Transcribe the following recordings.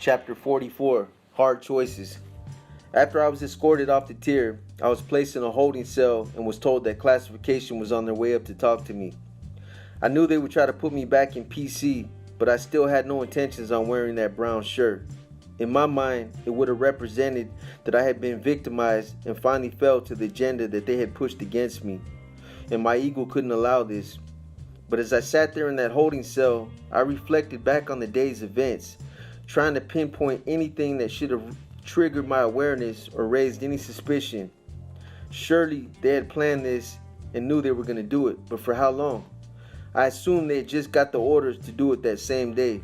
Chapter 44, Hard Choices. After I was escorted off the tier, I was placed in a holding cell and was told that classification was on their way up to talk to me. I knew they would try to put me back in PC, but I still had no intentions on wearing that brown shirt. In my mind, it would have represented that I had been victimized and finally fell to the agenda that they had pushed against me, and my ego couldn't allow this. But as I sat there in that holding cell, I reflected back on the day's events, trying to pinpoint anything that should have triggered my awareness or raised any suspicion. Surely they had planned this and knew they were going to do it, but for how long? I assumed they had just got the orders to do it that same day.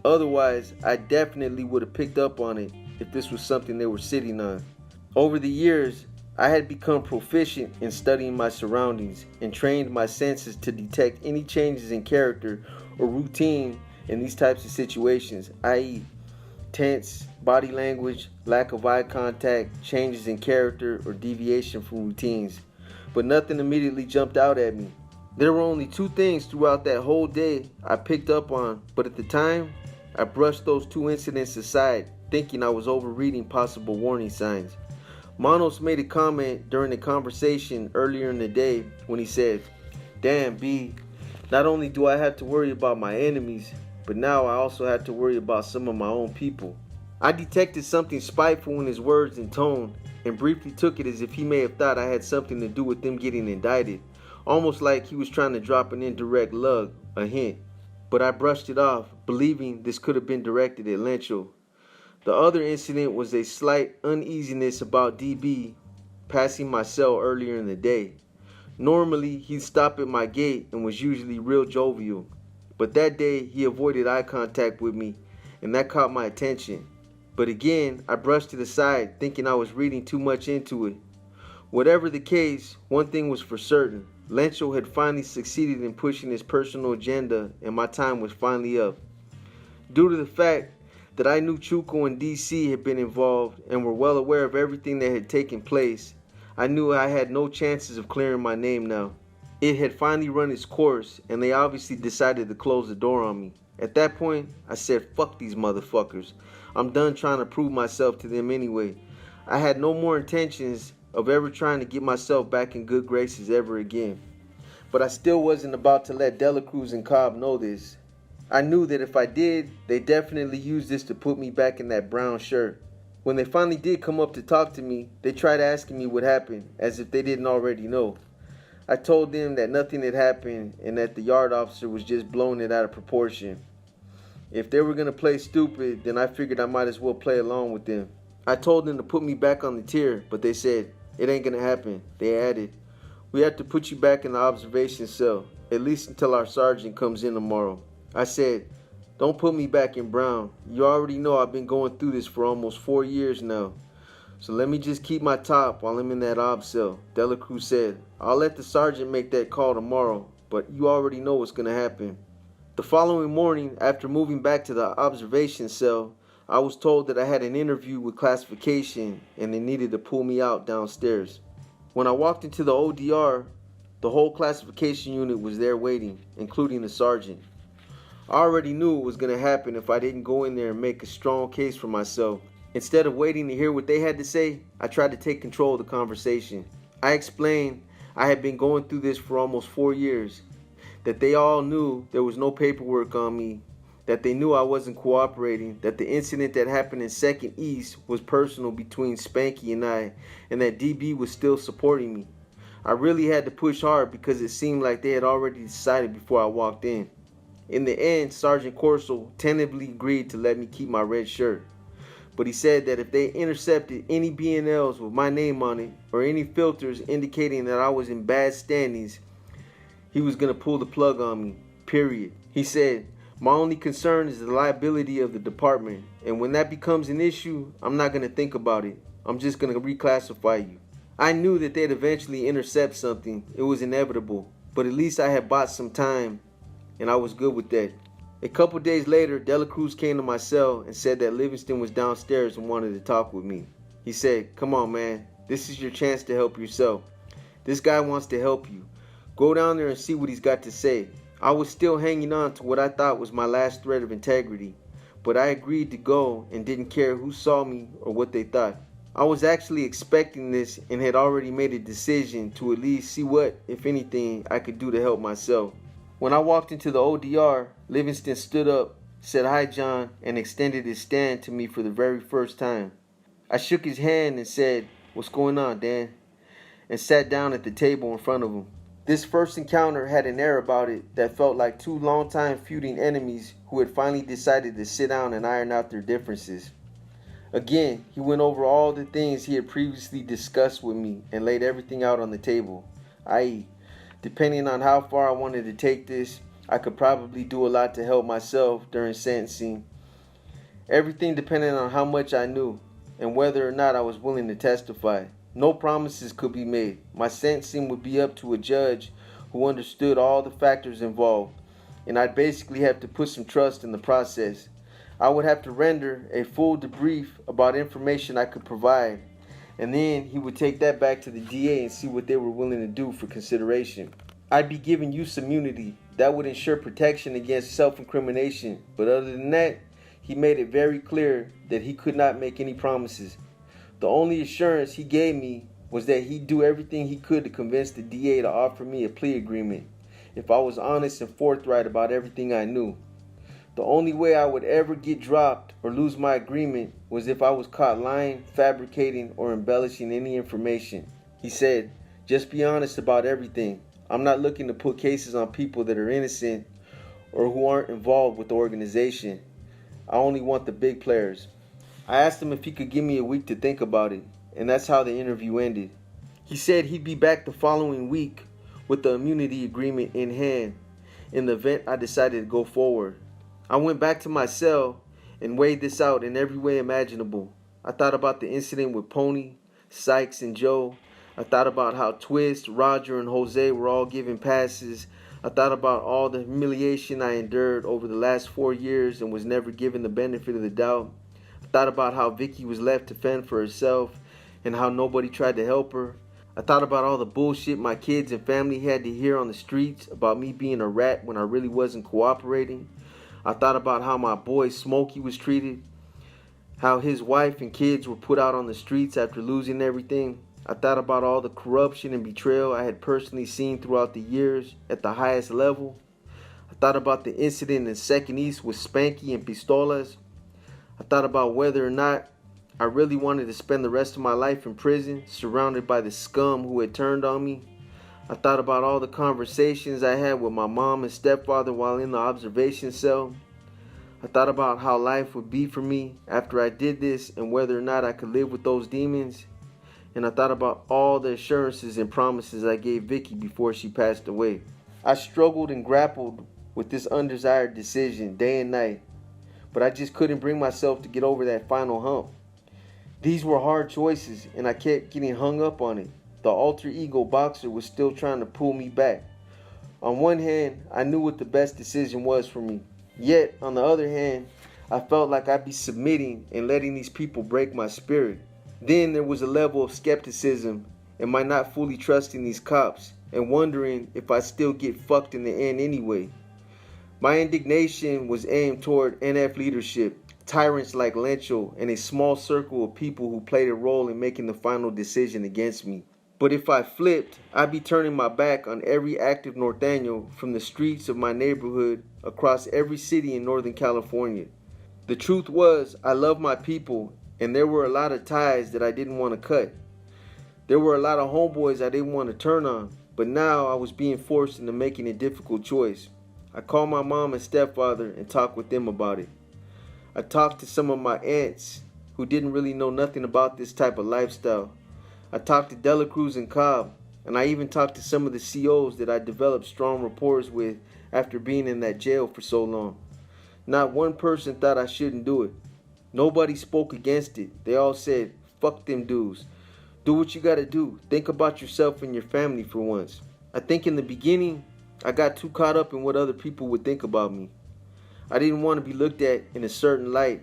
Otherwise, I definitely would have picked up on it if this was something they were sitting on. Over the years, I had become proficient in studying my surroundings and trained my senses to detect any changes in character or routine in these types of situations, i.e., tense, body language, lack of eye contact, changes in character, or deviation from routines. But nothing immediately jumped out at me. There were only two things throughout that whole day I picked up on, but at the time, I brushed those two incidents aside, thinking I was overreading possible warning signs. Manos made a comment during the conversation earlier in the day when he said, "Damn, B, not only do I have to worry about my enemies, but now I also have to worry about some of my own people." I detected something spiteful in his words and tone, and briefly took it as if he may have thought I had something to do with them getting indicted, almost like he was trying to drop an indirect lug, a hint. But I brushed it off, believing this could have been directed at Lencho. The other incident was a slight uneasiness about DB passing my cell earlier in the day. Normally, he'd stop at my gate and was usually real jovial. But that day, he avoided eye contact with me, and that caught my attention. But again, I brushed it aside, thinking I was reading too much into it. Whatever the case, one thing was for certain. Lencho had finally succeeded in pushing his personal agenda, and my time was finally up. Due to the fact that I knew Chuco and DC had been involved and were well aware of everything that had taken place, I knew I had no chances of clearing my name now. It had finally run its course, and they obviously decided to close the door on me. At that point, I said, fuck these motherfuckers. I'm done trying to prove myself to them anyway. I had no more intentions of ever trying to get myself back in good graces ever again. But I still wasn't about to let Dela Cruz and Cobb know this. I knew that if I did, they definitely used this to put me back in that brown shirt. When they finally did come up to talk to me, they tried asking me what happened, as if they didn't already know. I told them that nothing had happened and that the yard officer was just blowing it out of proportion. If they were going to play stupid, then I figured I might as well play along with them. I told them to put me back on the tier, but they said, it ain't going to happen. They added, we have to put you back in the observation cell, at least until our sergeant comes in tomorrow. I said, don't put me back in brown. You already know I've been going through this for almost 4 years now. So let me just keep my top while I'm in that ob cell. Dela Cruz said, I'll let the sergeant make that call tomorrow, but you already know what's going to happen. The following morning, after moving back to the observation cell, I was told that I had an interview with classification and they needed to pull me out downstairs. When I walked into the ODR, the whole classification unit was there waiting, including the sergeant. I already knew it was going to happen if I didn't go in there and make a strong case for myself. Instead of waiting to hear what they had to say, I tried to take control of the conversation. I explained I had been going through this for almost 4 years, that they all knew there was no paperwork on me, that they knew I wasn't cooperating, that the incident that happened in 2nd East was personal between Spanky and I, and that DB was still supporting me. I really had to push hard because it seemed like they had already decided before I walked in. In the end, Sergeant Corso tentatively agreed to let me keep my red shirt. But he said that if they intercepted any B&Ls with my name on it, or any filters indicating that I was in bad standings, he was going to pull the plug on me, period. He said, my only concern is the liability of the department, and when that becomes an issue, I'm not going to think about it. I'm just going to reclassify you. I knew that they'd eventually intercept something. It was inevitable, but at least I had bought some time, and I was good with that. A couple days later, Dela Cruz came to my cell and said that Livingston was downstairs and wanted to talk with me. He said, come on, man. This is your chance to help yourself. This guy wants to help you. Go down there and see what he's got to say. I was still hanging on to what I thought was my last thread of integrity, but I agreed to go and didn't care who saw me or what they thought. I was actually expecting this and had already made a decision to at least see what, if anything, I could do to help myself. When I walked into the ODR, Livingston stood up, said hi John, and extended his stand to me for the very first time. I shook his hand and said, "What's going on, Dan?" and sat down at the table in front of him. This first encounter had an air about it that felt like two long-time feuding enemies who had finally decided to sit down and iron out their differences. Again, he went over all the things he had previously discussed with me and laid everything out on the table, i.e., depending on how far I wanted to take this, I could probably do a lot to help myself during sentencing. Everything depended on how much I knew and whether or not I was willing to testify. No promises could be made. My sentencing would be up to a judge who understood all the factors involved, and I'd basically have to put some trust in the process. I would have to render a full debrief about information I could provide, and then he would take that back to the DA and see what they were willing to do for consideration. I'd be given use immunity. That would ensure protection against self-incrimination, but other than that, he made it very clear that he could not make any promises. The only assurance he gave me was that he'd do everything he could to convince the DA to offer me a plea agreement if I was honest and forthright about everything I knew. The only way I would ever get dropped or lose my agreement was if I was caught lying, fabricating, or embellishing any information. He said, "Just be honest about everything. I'm not looking to put cases on people that are innocent or who aren't involved with the organization. I only want the big players." I asked him if he could give me a week to think about it, and that's how the interview ended. He said he'd be back the following week with the immunity agreement in hand in the event I decided to go forward. I went back to my cell and weighed this out in every way imaginable. I thought about the incident with Pony, Sykes, and Joe. I thought about how Twist, Roger, and Jose were all given passes. I thought about all the humiliation I endured over the last 4 years and was never given the benefit of the doubt. I thought about how Vicky was left to fend for herself and how nobody tried to help her. I thought about all the bullshit my kids and family had to hear on the streets about me being a rat when I really wasn't cooperating. I thought about how my boy Smokey was treated, how his wife and kids were put out on the streets after losing everything. I thought about all the corruption and betrayal I had personally seen throughout the years at the highest level. I thought about the incident in Second East with Spanky and Pistolas. I thought about whether or not I really wanted to spend the rest of my life in prison, surrounded by the scum who had turned on me. I thought about all the conversations I had with my mom and stepfather while in the observation cell. I thought about how life would be for me after I did this and whether or not I could live with those demons. And I thought about all the assurances and promises I gave Vicky before she passed away. I struggled and grappled with this undesired decision day and night, but I just couldn't bring myself to get over that final hump. These were hard choices, and I kept getting hung up on it. The alter ego boxer was still trying to pull me back. On one hand, I knew what the best decision was for me. Yet, on the other hand, I felt like I'd be submitting and letting these people break my spirit. Then there was a level of skepticism and my not fully trusting these cops and wondering if I'd still get fucked in the end anyway. My indignation was aimed toward NF leadership, tyrants like Lencho, and a small circle of people who played a role in making the final decision against me. But if I flipped, I'd be turning my back on every active norteño from the streets of my neighborhood across every city in Northern California. The truth was, I love my people, and there were a lot of ties that I didn't want to cut. There were a lot of homeboys I didn't want to turn on, but now I was being forced into making a difficult choice. I called my mom and stepfather and talked with them about it. I talked to some of my aunts who didn't really know nothing about this type of lifestyle. I talked to Dela Cruz and Cobb, and I even talked to some of the COs that I developed strong rapport with after being in that jail for so long. Not one person thought I shouldn't do it. Nobody spoke against it. They all said, "Fuck them dudes. Do what you gotta do. Think about yourself and your family for once." I think in the beginning, I got too caught up in what other people would think about me. I didn't want to be looked at in a certain light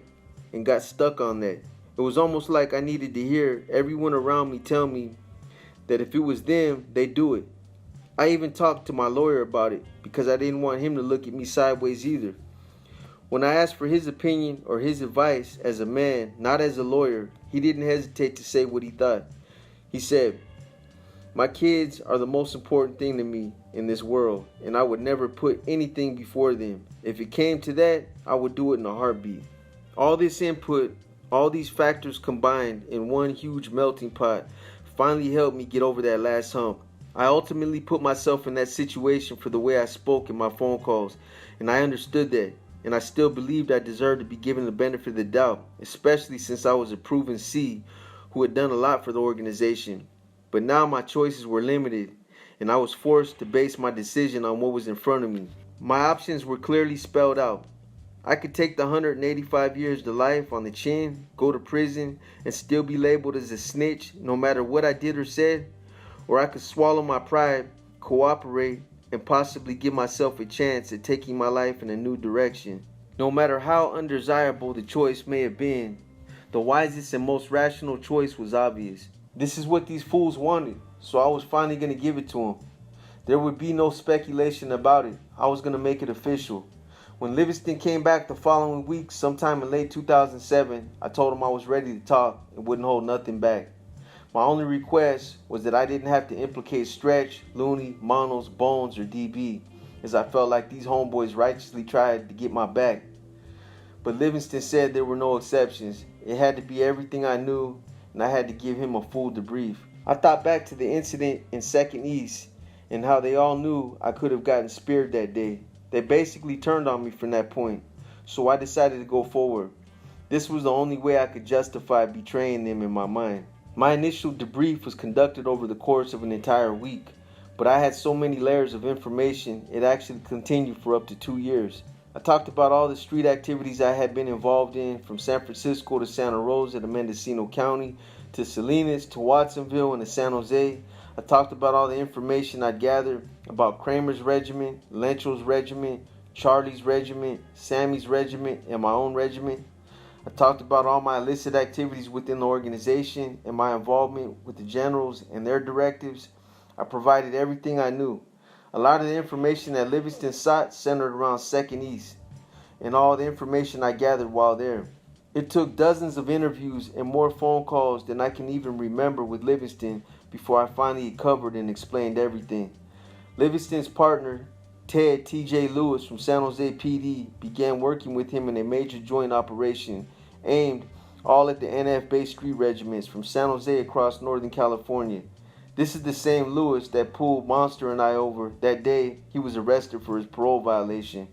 and got stuck on that. It was almost like I needed to hear everyone around me tell me that if it was them, they'd do it. I even talked to my lawyer about it because I didn't want him to look at me sideways either. When I asked for his opinion or his advice as a man, not as a lawyer, he didn't hesitate to say what he thought. He said, "My kids are the most important thing to me in this world, and I would never put anything before them. If it came to that, I would do it in a heartbeat." All this input, all these factors combined in one huge melting pot finally helped me get over that last hump. I ultimately put myself in that situation for the way I spoke in my phone calls, and I understood that, and I still believed I deserved to be given the benefit of the doubt, especially since I was a proven C who had done a lot for the organization. But now my choices were limited, and I was forced to base my decision on what was in front of me. My options were clearly spelled out. I could take the 185 years to life on the chin, go to prison, and still be labeled as a snitch no matter what I did or said, or I could swallow my pride, cooperate, and possibly give myself a chance at taking my life in a new direction. No matter how undesirable the choice may have been, the wisest and most rational choice was obvious. This is what these fools wanted, so I was finally going to give it to them. There would be no speculation about it. I was going to make it official. When Livingston came back the following week, sometime in late 2007, I told him I was ready to talk and wouldn't hold nothing back. My only request was that I didn't have to implicate Stretch, Looney, Monos, Bones, or DB, as I felt like these homeboys righteously tried to get my back. But Livingston said there were no exceptions. It had to be everything I knew, and I had to give him a full debrief. I thought back to the incident in 2nd East and how they all knew I could have gotten speared that day. They basically turned on me from that point, so I decided to go forward. This was the only way I could justify betraying them in my mind. My initial debrief was conducted over the course of an entire week, but I had so many layers of information it actually continued for up to 2 years. I talked about all the street activities I had been involved in, from San Francisco to Santa Rosa to Mendocino County to Salinas to Watsonville and to San Jose. I talked about all the information I'd gathered about Kramer's regiment, Lencho's regiment, Charlie's regiment, Sammy's regiment, and my own regiment. I talked about all my illicit activities within the organization and my involvement with the generals and their directives. I provided everything I knew. A lot of the information that Livingston sought centered around 2nd East and all the information I gathered while there. It took dozens of interviews and more phone calls than I can even remember with Livingston before I finally covered and explained everything. Livingston's partner, Ted T.J. Lewis from San Jose PD, began working with him in a major joint operation aimed all at the NF-based street regiments from San Jose across Northern California. This is the same Lewis that pulled Monster and I over that day he was arrested for his parole violation.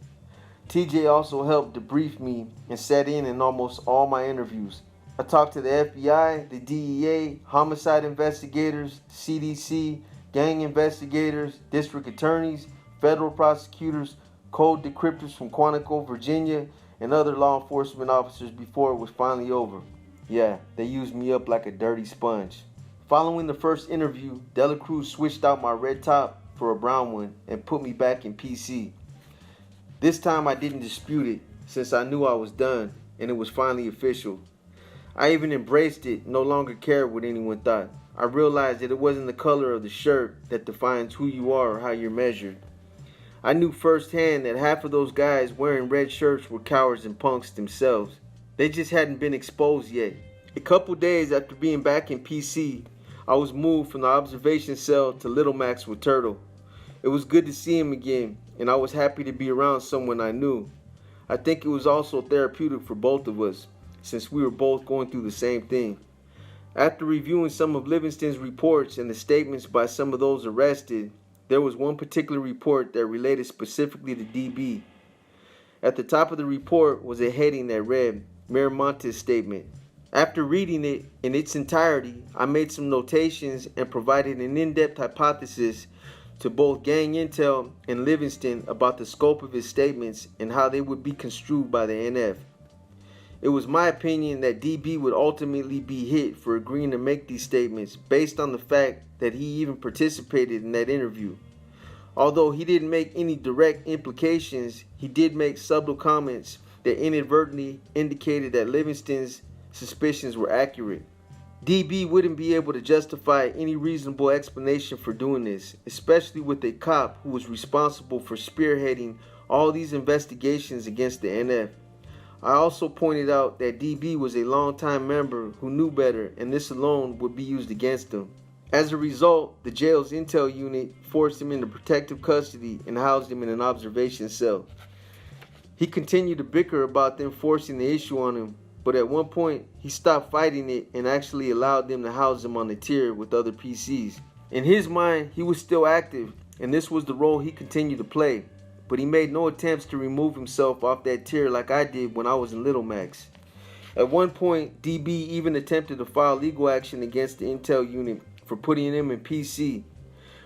TJ also helped debrief me and sat in almost all my interviews. I talked to the FBI, the DEA, homicide investigators, CDC, gang investigators, district attorneys, federal prosecutors, code decryptors from Quantico, Virginia, and other law enforcement officers before it was finally over. Yeah, they used me up like a dirty sponge. Following the first interview, Dela Cruz switched out my red top for a brown one and put me back in PC. This time I didn't dispute it since I knew I was done and it was finally official. I even embraced it, no longer cared what anyone thought. I realized that it wasn't the color of the shirt that defines who you are or how you're measured. I knew firsthand that half of those guys wearing red shirts were cowards and punks themselves. They just hadn't been exposed yet. A couple days after being back in PC, I was moved from the observation cell to Little Max with Turtle. It was good to see him again, and I was happy to be around someone I knew. I think it was also therapeutic for both of us, since we were both going through the same thing. After reviewing some of Livingston's reports and the statements by some of those arrested, there was one particular report that related specifically to DB. At the top of the report was a heading that read, Miramontes Statement. After reading it in its entirety, I made some notations and provided an in-depth hypothesis to both Gang Intel and Livingston about the scope of his statements and how they would be construed by the NF. It was my opinion that DB would ultimately be hit for agreeing to make these statements based on the fact that he even participated in that interview. Although he didn't make any direct implications, he did make subtle comments that inadvertently indicated that Livingston's suspicions were accurate. DB wouldn't be able to justify any reasonable explanation for doing this, especially with a cop who was responsible for spearheading all these investigations against the NF. I also pointed out that DB was a longtime member who knew better, and this alone would be used against him. As a result, the jail's intel unit forced him into protective custody and housed him in an observation cell. He continued to bicker about them forcing the issue on him, but at one point he stopped fighting it and actually allowed them to house him on the tier with other PCs. In his mind, he was still active, and this was the role he continued to play, but he made no attempts to remove himself off that tier like I did when I was in Little Max. At one point, DB even attempted to file legal action against the intel unit for putting him in PC,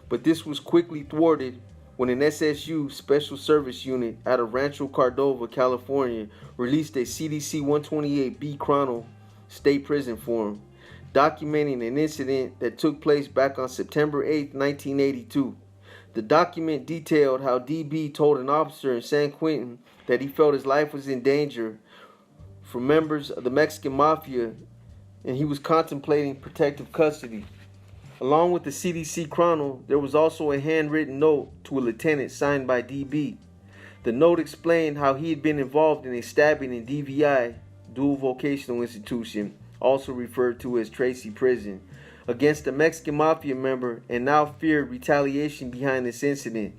but this was quickly thwarted when an SSU Special Service Unit out of Rancho Cordova, California released a CDC 128B Chrono State Prison form documenting an incident that took place back on September 8, 1982. The document detailed how DB told an officer in San Quentin that he felt his life was in danger from members of the Mexican Mafia and he was contemplating protective custody. Along with the CDC Chrono, there was also a handwritten note to a lieutenant signed by DB. The note explained how he had been involved in a stabbing in DVI, Dual Vocational Institution, also referred to as Tracy Prison, against a Mexican Mafia member and now feared retaliation behind this incident.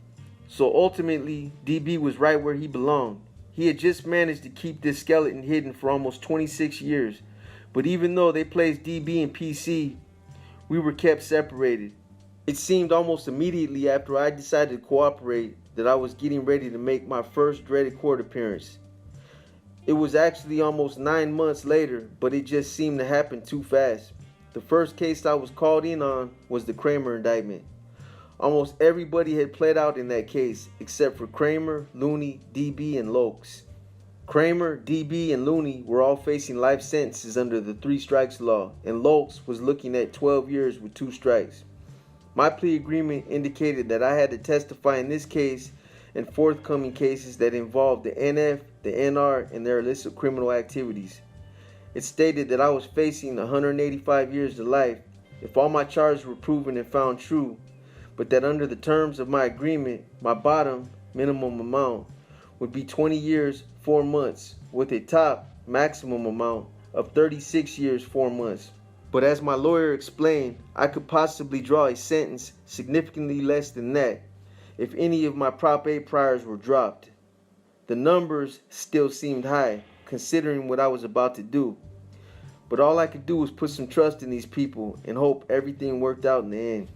So ultimately, DB was right where he belonged. He had just managed to keep this skeleton hidden for almost 26 years, but even though they placed DB in PC, we were kept separated. It seemed almost immediately after I decided to cooperate that I was getting ready to make my first dreaded court appearance. It was actually almost 9 months later, but it just seemed to happen too fast. The first case I was called in on was the Kramer indictment. Almost everybody had pled out in that case, except for Kramer, Looney, DB, and Lokes. Kramer, DB, and Looney were all facing life sentences under the 3 strikes law, and Lokes was looking at 12 years with 2 strikes. My plea agreement indicated that I had to testify in this case and forthcoming cases that involved the NF, the NR, and their illicit criminal activities. It stated that I was facing 185 years to life if all my charges were proven and found true, but that under the terms of my agreement, my bottom minimum amount would be 20 years, 4 months, with a top maximum amount of 36 years, 4 months. But as my lawyer explained, I could possibly draw a sentence significantly less than that if any of my Prop A priors were dropped. The numbers still seemed high, considering what I was about to do. But all I could do was put some trust in these people and hope everything worked out in the end.